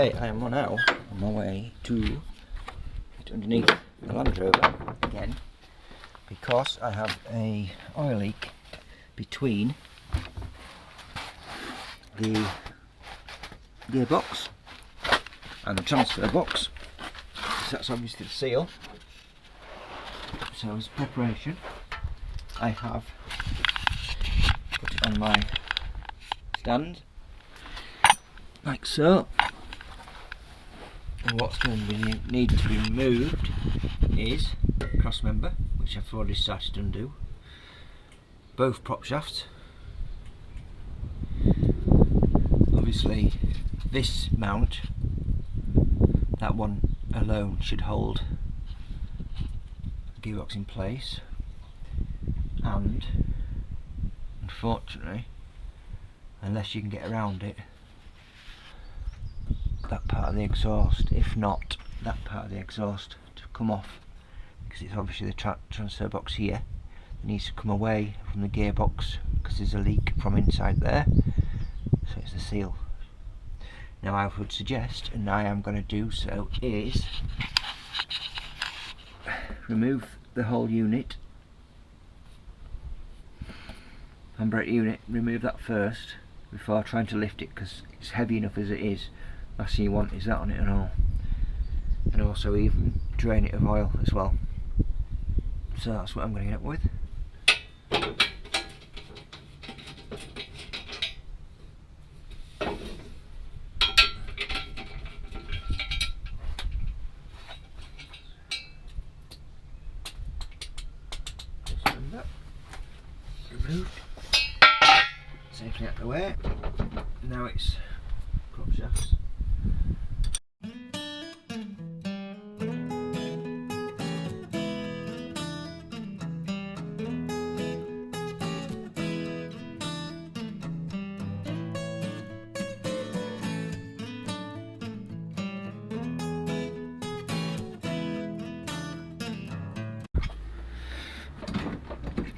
Okay, I am now on my way to get underneath the Land Rover again, because I have a oil leak between the gearbox and the transfer box. So that's obviously the seal. So as preparation, I have put it on my stand like so. And what's going to need to be removed is cross member, which I've already started to undo, both prop shafts. Obviously this mount, that one alone should hold the gearbox in place, and unfortunately, unless you can get around it, that part of the exhaust, if not that part of the exhaust, to come off, because it's obviously the transfer box here, it needs to come away from the gearbox because there's a leak from inside there, so it's the seal. Now I would suggest, and I am going to do so, is remove the whole unit, handbrake unit, remove that first before trying to lift it, because it's heavy enough as it is. Last thing you want is that on it and all, and also even drain it of oil as well. So that's what I'm going to get up with. Removed, safely out of the way. Now it's prop shafts.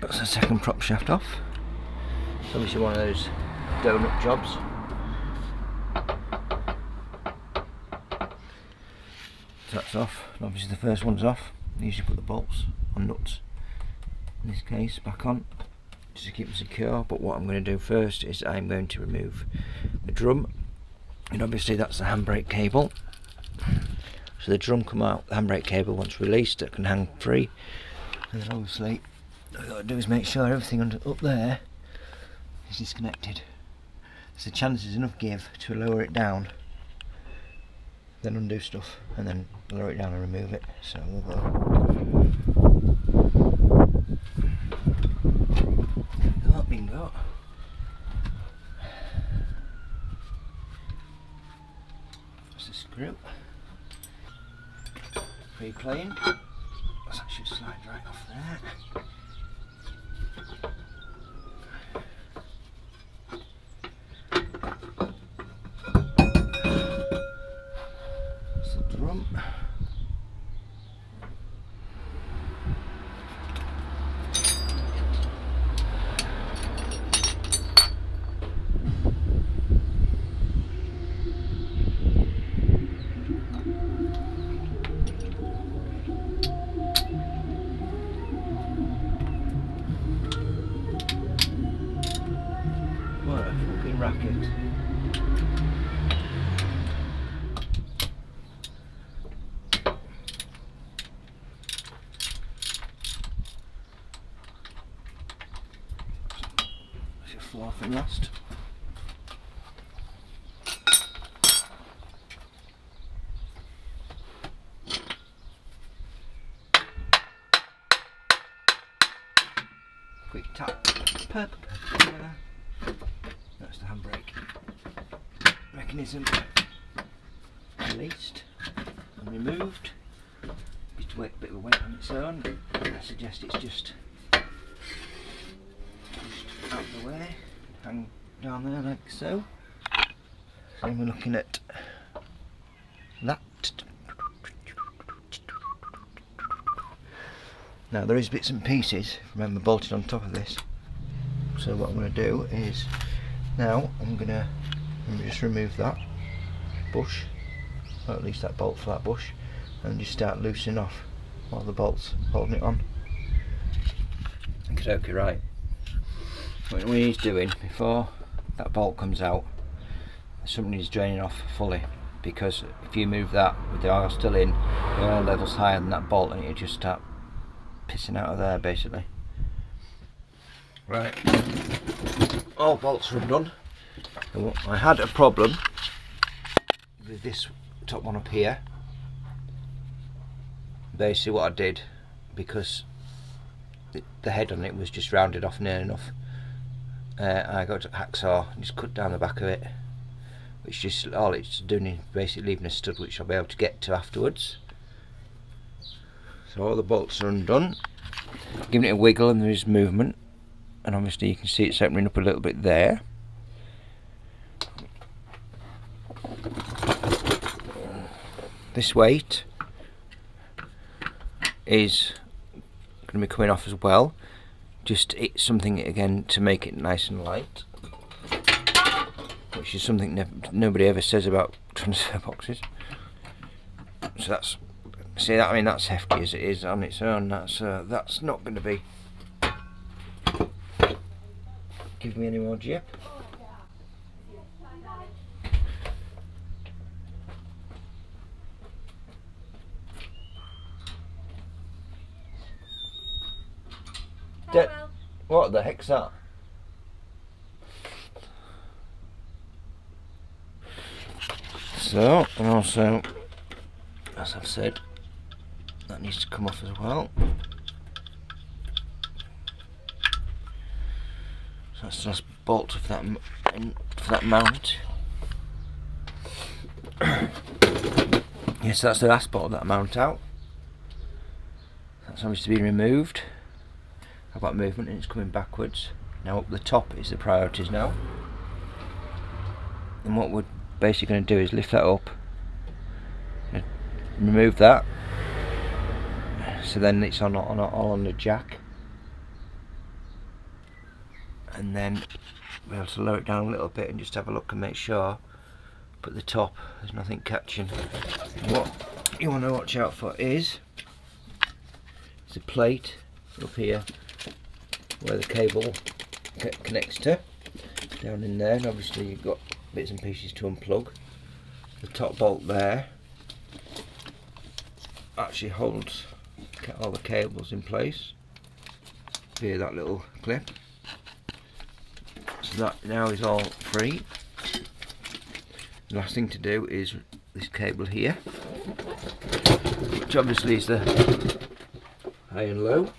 That's the second prop shaft off. It's obviously one of those donut jobs. So that's off, and obviously the first one's off. I usually put the bolts on nuts, in this case, back on, just to keep them secure. But what I'm going to do first is I'm going to remove the drum, and obviously that's the handbrake cable. So the drum come out, the handbrake cable once released, it can hang free, and then obviously what I've got to do is make sure everything up there is disconnected. So the chance is enough give to lower it down, then undo stuff, and then lower it down and remove it. So we'll go. Oh, bingo. That's the screw. Pre-playing. So that should slide right off there. Drum. What a fucking racket. Fourth and last. Quick tap. That's the handbrake mechanism released and removed. Bit of a weight on its own. I suggest it's just out of the way, hang down there like so. So we're looking at that. Now there is bits and pieces, remember, bolted on top of this. So what I'm going to do is, now I'm going to just remove that bush or at least that bolt for that bush, and just start loosening off while the bolt's holding it on. Okay, right. What we need doing before that bolt comes out, something needs draining off fully, because if you move that with the oil still in, the oil level's higher than that bolt and it'll just start pissing out of there basically. Right, all bolts are undone. I had a problem with this top one up here. Basically what I did, because the head on it was just rounded off near enough, I got a hacksaw and just cut down the back of it, which just all it's doing is basically leaving a stud which I'll be able to get to afterwards. So all the bolts are undone, giving it a wiggle and there is movement, and obviously you can see it's opening up a little bit there. This weight is going to be coming off as well, just it's something again to make it nice and light, which is something nobody ever says about transfer boxes. So that's, see that, I mean that's hefty as it is on its own. That's not going to be give me any more jip. What the heck's that? So, and also, as I've said, that needs to come off as well. So that's the last bolt for that mount. Yes, that's the last bolt of that mount out. That's obviously been removed. I've got movement and it's coming backwards. Now up the top is the priorities now. And what we're basically going to do is lift that up, and remove that, so then it's all on the jack, and then we'll be able to lower it down a little bit and just have a look and make sure. But the top, there's nothing catching. What you want to watch out for is a plate up here where the cable connects to, down in there, and obviously you've got bits and pieces to unplug. The top bolt there actually holds all the cables in place via that little clip, so that now is all free. The last thing to do is this cable here, which obviously is the high and low.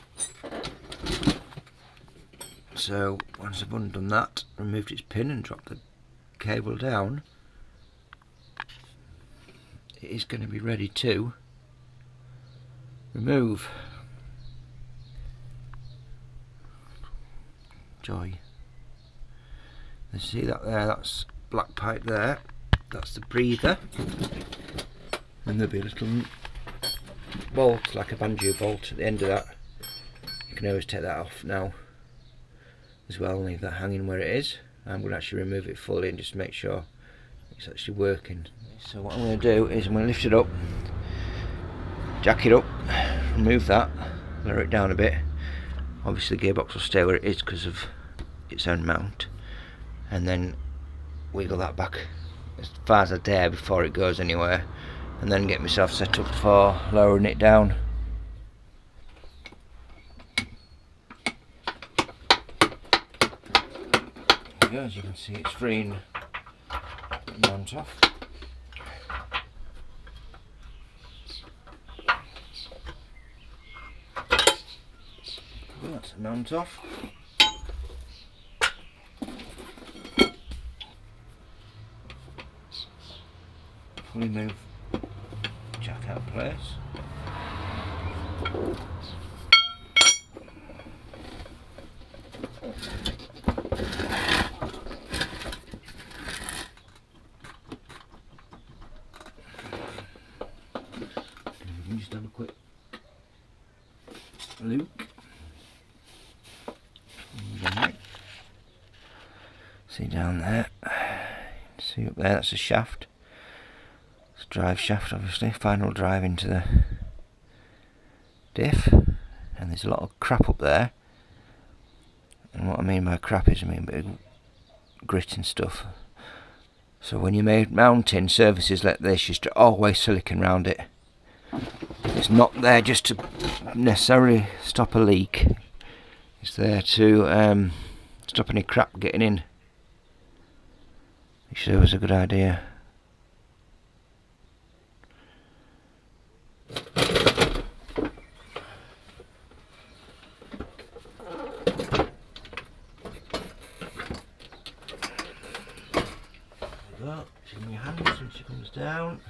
So once I've undone that, removed its pin and dropped the cable down, it is going to be ready to remove. Joy. You see that there, that's black pipe there, that's the breather, and there'll be a little bolt, like a banjo bolt at the end of that. You can always take that off now as well and leave that hanging where it is. I'm going to actually remove it fully and just make sure it's actually working. So what I'm going to do is I'm going to lift it up, jack it up, remove that, lower it down a bit. Obviously the gearbox will stay where it is because of its own mount, and then wiggle that back as far as I dare before it goes anywhere, and then get myself set up for lowering it down. As you can see, it's freeing the mount off. Well, that's the mount off. Fully move jack out of place. Just have a quick loop. See down there, see up there, that's a shaft. drive shaft, obviously, final drive into the diff, and there's a lot of crap up there. And what I mean by crap is I mean bit of grit and stuff. So when you're mounting surfaces like this, you should always silicone round it. It's not there just to necessarily stop a leak. It's there to stop any crap getting in. Which is always a good idea. She's in your hands when she comes down.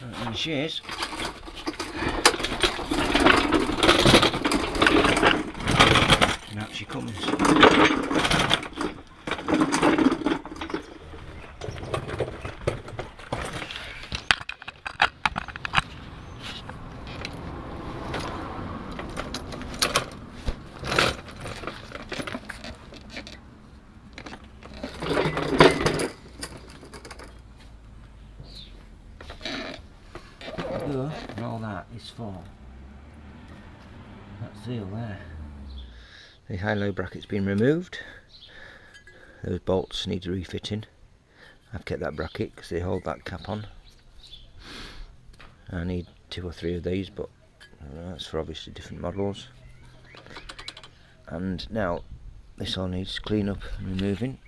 There she is. And out she comes. And all that is for that seal there. The high-low bracket's been removed. Those bolts need refitting. I've kept that bracket because they hold that cap on. I need 2 or 3 of these, but that's for obviously different models. And now this all needs clean up and removing.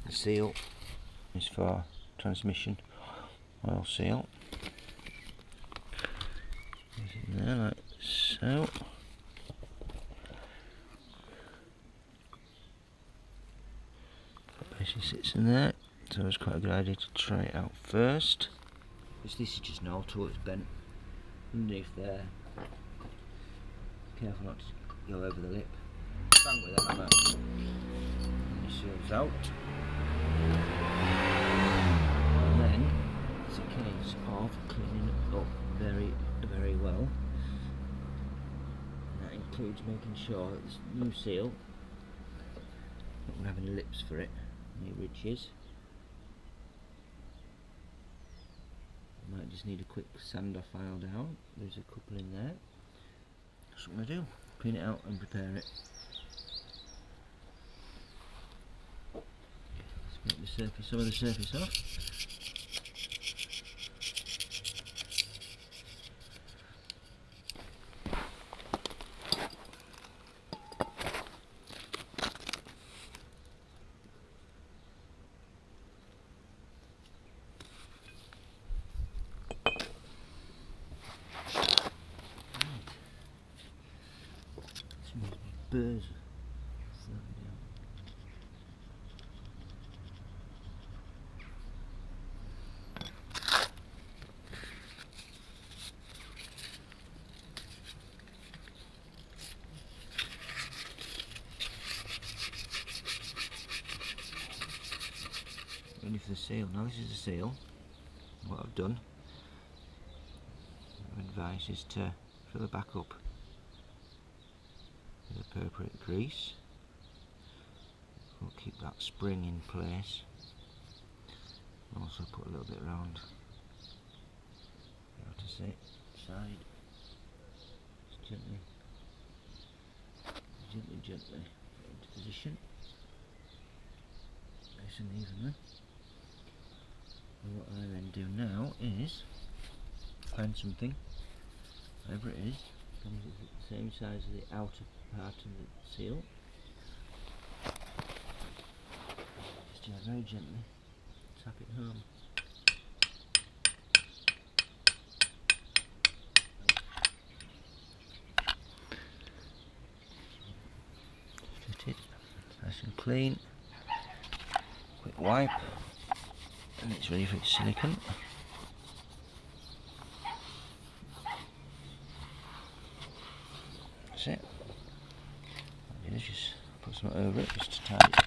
The seal is for transmission oil seal. It's in there like so. Basically sits in there, so it's quite a good idea to try it out first. This is just an auto, it's bent underneath there. Careful not to go over the lip. Bang with that hammer. And it seals out. And then it's a case of cleaning it up very, very well. And that includes making sure that this new seal not going to have any lips for it, any ridges. Might just need a quick sand or file down. There's a couple in there. That's what I'm going to do. Clean it out and prepare it. Let's make the surface, some of the surface off. Birds. Ready for the seal. Now this is the seal. What I've done, my advice is to fill the back up with appropriate grease. We'll keep that spring in place. Also put a little bit around how to say side. Just gently get into position. Nice and evenly. And what I then do now is find something, whatever it is, comes at the same size as the outer part of the seal. Just very gently tap it home. Fit it nice and clean. Quick wipe, and it's ready for its silicone. That's it. What I do is just put That's not over it, just to tidy it.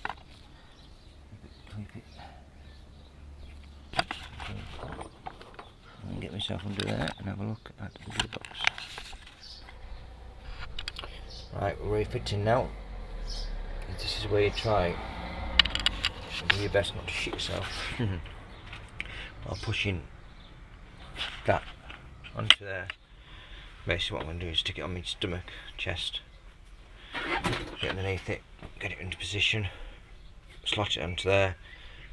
Clip it. And get myself under there and have a look at the gearbox. Right, we're refitting now. This is where you try. Do your best not to shit yourself. While pushing that onto there. Basically what I'm going to do is stick it on my stomach, chest, get underneath it, get it into position, slot it onto there,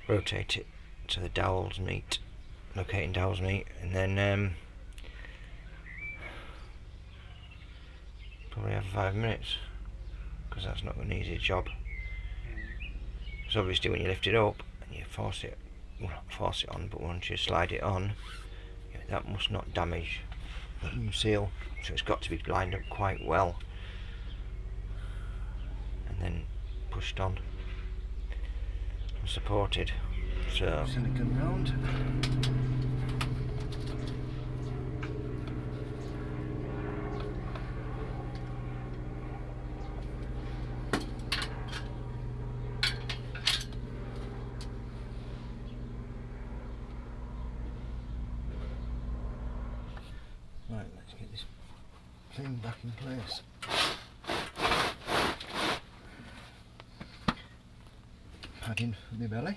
rotate it so the dowels meet, locating dowels meet, and then probably have 5 minutes, because that's not an easy job. Because obviously when you lift it up and you force it, well not force it on, but once you slide it on, that must not damage the seal, so it's got to be lined up quite well and then pushed on and supported. So silicone round. Right, let's get this thing back in place. Padding for the belly,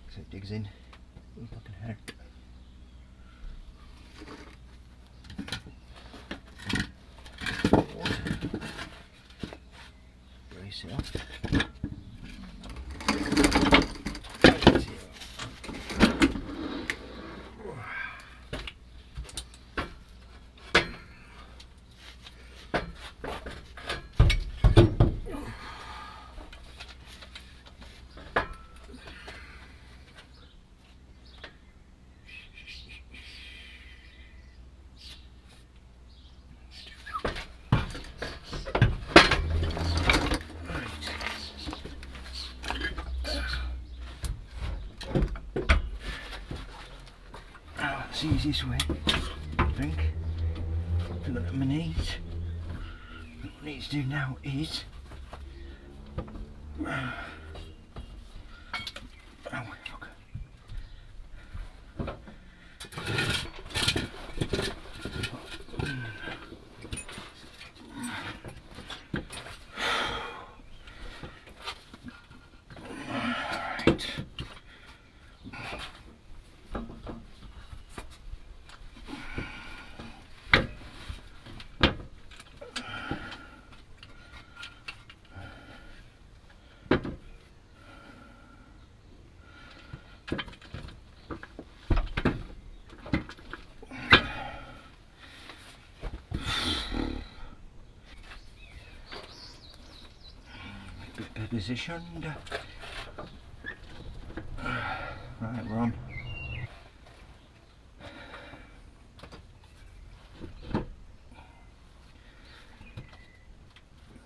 so it digs in like a head. Brace it up. It's the easiest way, I think. Look at my knees. What I need to do now is fuck. Right. Bit positioned. Right, we're on.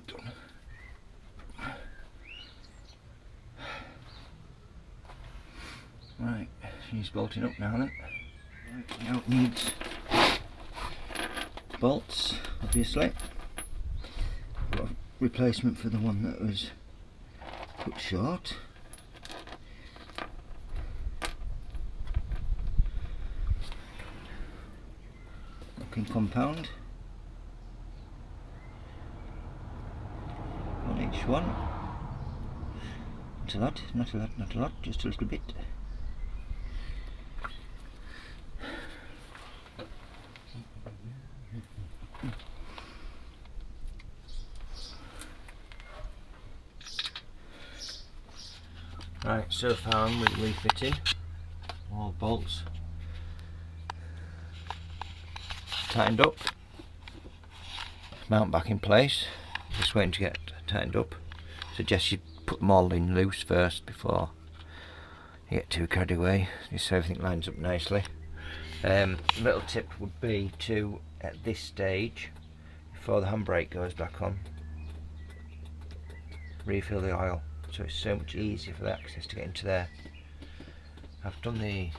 Done. Right, she's bolting up now then. Right, now it needs bolts, obviously. Got a replacement for the one that was cut short. Locking compound on each one. Not a lot, not a lot, not a lot, just a little bit. Right, so far I'm refitting all bolts tightened up, mount back in place, just waiting to get tightened up. Suggest you put them all in loose first before you get too carried away, just so everything lines up nicely. Little tip would be to, at this stage, before the handbrake goes back on, refill the oil, so it's so much easier for the access to get into there. I've done the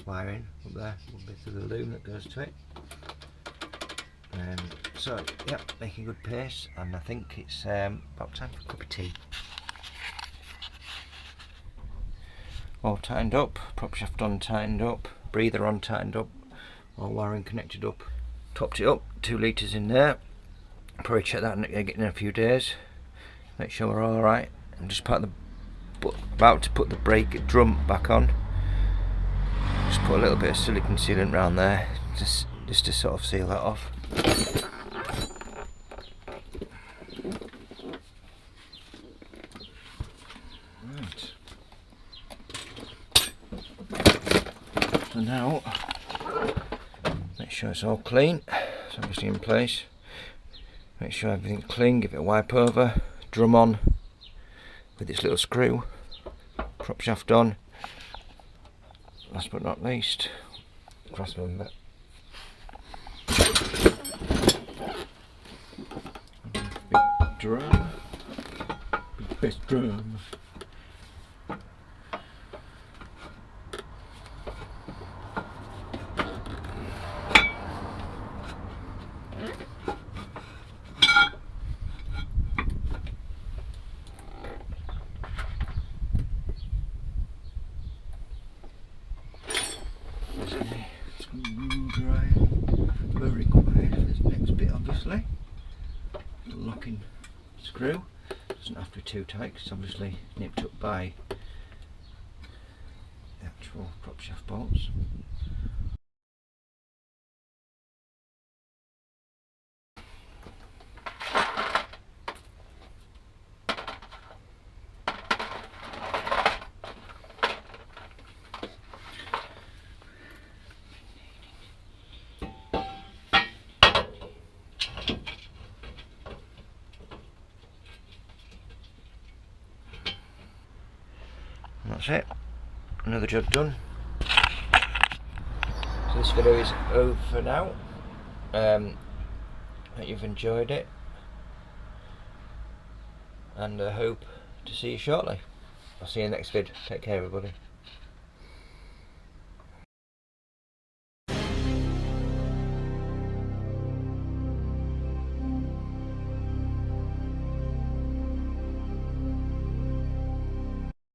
wiring up there, will be through the loom that goes to it. So yeah, making good pace, and I think it's about time for a cup of tea. All tightened up, prop shaft on, tightened up, breather on, tightened up, all wiring connected up. Topped it up, 2 litres in there. Probably check that in a few days. Make sure we're all right. I'm just about to put the brake drum back on. Just put a little bit of silicone sealant around there, just to sort of seal that off. Right. So now, make sure it's all clean. It's obviously in place. Make sure everything's clean. Give it a wipe over. Drum on with its little screw. Prop shaft on. Last but not least, cross member. Big drum. Big bass drum. Very quiet. This next bit, obviously, the locking screw doesn't have to be too tight because it's obviously nipped up by the actual prop shaft bolts. And that's it, another job done. So this video is over for now. Hope you've enjoyed it, and I hope to see you shortly. I'll see you in the next vid. Take care, everybody.